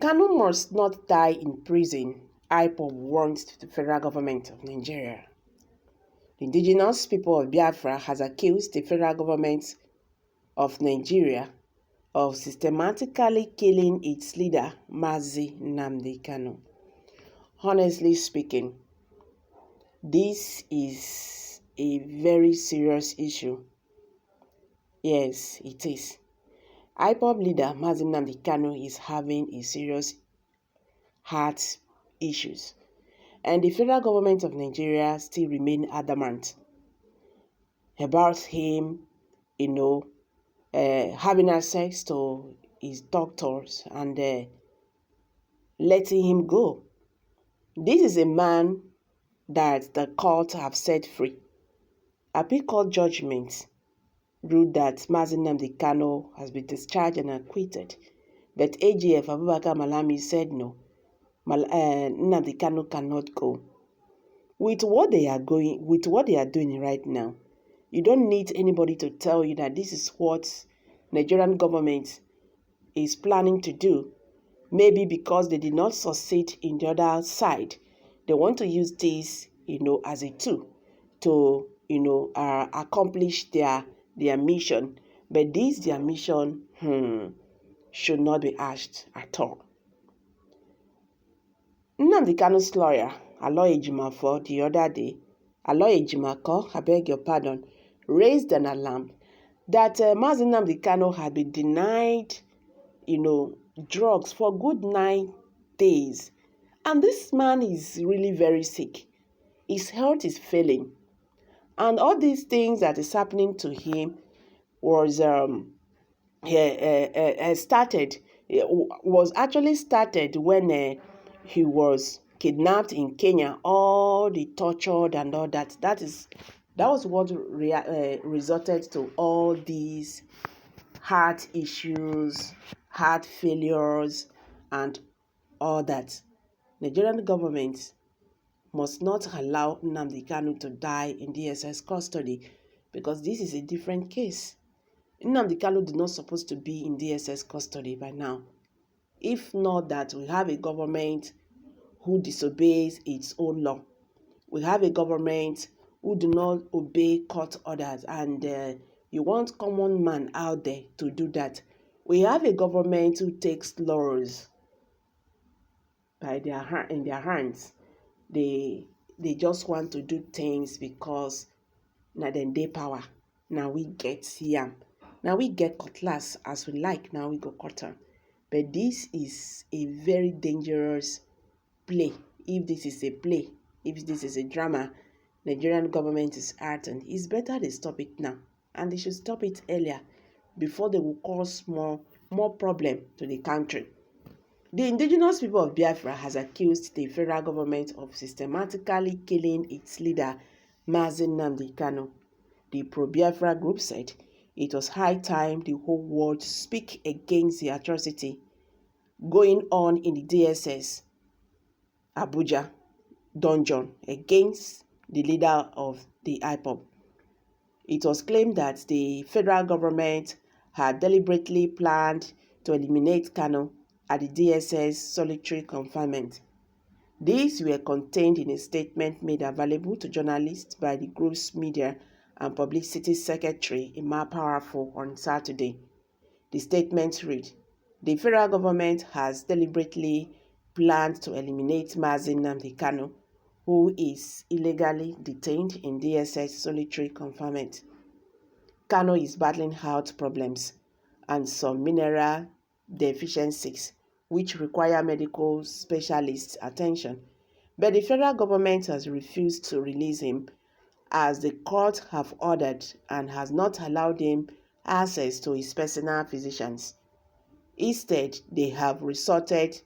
Kanu must not die in prison, IPOB warns the federal government of Nigeria. The indigenous people of Biafra has accused the federal government of Nigeria of systematically killing its leader, Mazi Nnamdi Kanu. Honestly speaking, this is a very serious issue. Yes, it is. IPOB leader Mazi Nnamdi Kanu is having a serious heart issues, and the federal government of Nigeria still remain adamant about him, having access to his doctors and letting him go. This is a man that the court have set free. Appeal court judgment ruled that Mazi Nnamdi Kanu has been discharged and acquitted, but AGF Abubakar Malami said no, Nnamdi Kanu cannot go. With what they are doing right now, you don't need anybody to tell you that this is what Nigerian government is planning to do. Maybe because they did not succeed in the other side, they want to use this, as a tool to, accomplish their mission. But their mission should not be asked at all. Nnamdi Kanu's lawyer, Aloy Ejimafo, the other day, Aloy Ejimako, I beg your pardon, raised an alarm that Mazi Nnamdi Kanu had been denied, drugs for good 9 days. And this man is really very sick. His health is failing. And all these things that is happening to him was actually started when he was kidnapped in Kenya. All the tortured and all that. That was what resulted to all these heart issues, heart failures, and all that. Nigerian government must not allow Nnamdi Kanu to die in DSS custody, because this is a different case. Nnamdi Kanu is not supposed to be in DSS custody by now. If not that, we have a government who disobeys its own law. We have a government who do not obey court orders, and you want common man out there to do that. We have a government who takes laws in their hands. They just want to do things because now then they power. Now we get yam. Now we get cutlass as we like. Now we go cotton. But this is a very dangerous play. If this is a play, if this is a drama, Nigerian government is hardened. It's better they stop it now, and they should stop it earlier before they will cause more problem to the country. The indigenous people of Biafra has accused the federal government of systematically killing its leader, Mazi Nnamdi Kanu. The pro-Biafra group said it was high time the whole world speak against the atrocity going on in the DSS Abuja dungeon against the leader of the IPOB. It was claimed that the federal government had deliberately planned to eliminate Kanu at the DSS solitary confinement. These were contained in a statement made available to journalists by the group's media and publicity secretary, Emma Powerful, on Saturday. The statement read, "The federal government has deliberately planned to eliminate Mazi Nnamdi Kanu, who is illegally detained in DSS solitary confinement. Kanu is battling health problems and some mineral deficiencies which require medical specialists' attention, but the federal government has refused to release him as the court have ordered and has not allowed him access to his personal physicians. Instead, they have resorted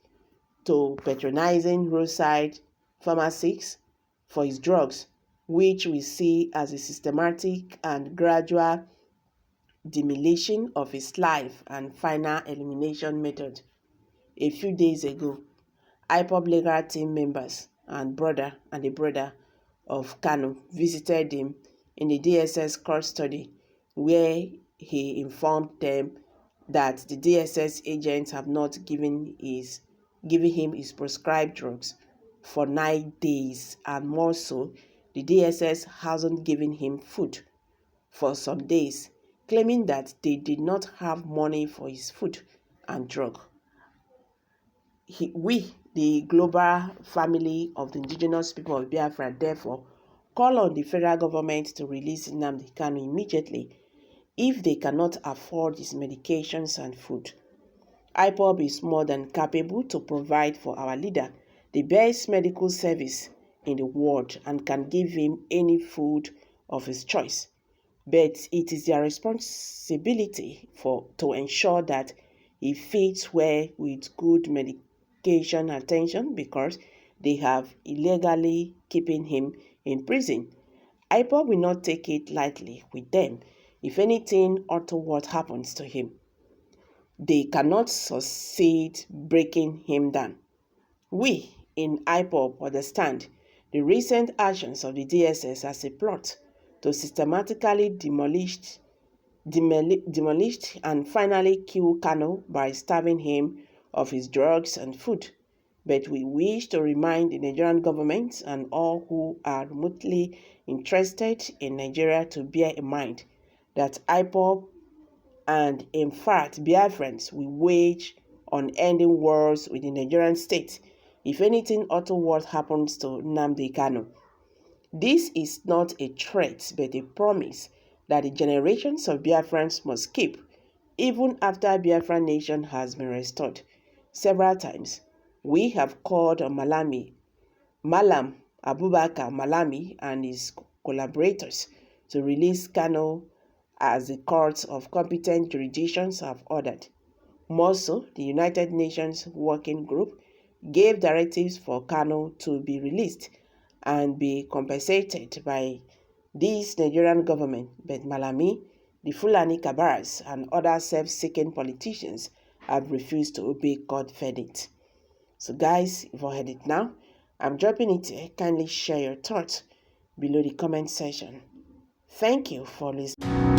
to patronizing roadside pharmacies for his drugs, which we see as a systematic and gradual demolition of his life and final elimination method. A few days ago, IPOB legal team members and the brother of Kanu visited him in the DSS custody, where he informed them that the DSS agents have not given his giving him his prescribed drugs for 9 days, and more so, the DSS hasn't given him food for some days, claiming that they did not have money for his food and drug. We, the global family of the indigenous people of Biafra, therefore, call on the federal government to release Nnamdi Kanu immediately if they cannot afford his medications and food. IPOB is more than capable to provide for our leader the best medical service in the world and can give him any food of his choice. But it is their responsibility to ensure that he fits well with good medication attention, because they have illegally keeping him in prison. IPOB will not take it lightly with them if anything untoward happens to him. They cannot succeed breaking him down. We in IPOB understand the recent actions of the DSS as a plot to systematically demolish and finally kill Kanu by starving him of his drugs and food. But we wish to remind the Nigerian government and all who are remotely interested in Nigeria to bear in mind that IPOB and, in fact, Biafrans will wage unending wars with the Nigerian state if anything untoward happens to Nnamdi Kanu. This is not a threat but a promise that the generations of Biafrans must keep even after Biafran nation has been restored. Several times, we have called on Malam Abubakar Malami and his collaborators to release Kanu as the courts of competent jurisdictions have ordered. More so, the United Nations Working Group gave directives for Kanu to be released and be compensated by this Nigerian government, but Malami, the Fulani Kabaras, and other self-seeking politicians have refused to obey court verdict. So guys, you've all heard it now. I'm dropping it here. Kindly share your thoughts below the comment section. Thank you for listening.